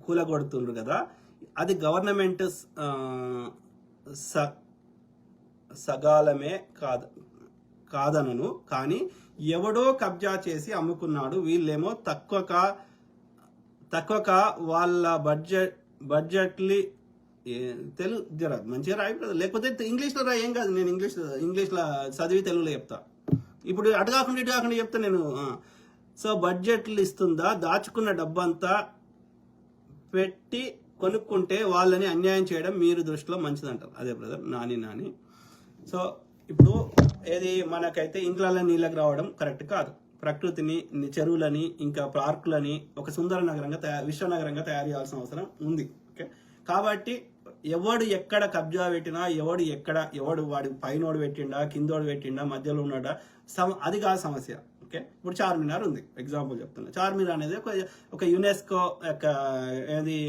కూలగొడుతుండ్రు కదా, అది గవర్నమెంట్ సగాలమే కాదనను, కానీ ఎవడో కబ్జా చేసి అమ్ముకున్నాడు, వీళ్ళేమో తక్కువక వాళ్ళ బడ్జెట్లీ తెలుగు జర మంచిగా రాయి, లేకపోతే ఇంగ్లీష్లో రాయి, ఏం కాదు. నేను ఇంగ్లీష్లో చదివి తెలుగులో చెప్తా. ఇప్పుడు అటు కాకుండా చెప్తా నేను. సో బడ్జెట్లు ఇస్తుందా, దాచుకున్న డబ్బంతా పెట్టి కొనుక్కుంటే వాళ్ళని అన్యాయం చేయడం మీరు దృష్టిలో మంచిదంటారు. అదే బ్రదర్ నాని. సో ఇప్పుడు ఏది మనకైతే ఇంట్లలో నీళ్ళకి రావడం కరెక్ట్ కాదు. ప్రకృతిని, చెరువులని, ఇంకా పార్కులని ఒక సుందర నగరంగా విశ్వనగరంగా తయారు చేయాల్సిన అవసరం ఉంది. ఓకే, కాబట్టి ఎవడు ఎక్కడ కబ్జా పెట్టినా, ఎవడు వాడి పైనోడు పెట్టిండా, కిందోడు పెట్టిండా, మధ్యలో ఉన్నాడా, అది కాదు సమస్య. ఓకే, ఇప్పుడు చార్మినార్ ఉంది, ఎగ్జాంపుల్ చెప్తున్నా. చార్మినార్ అనేది ఒక యునెస్కో ఏది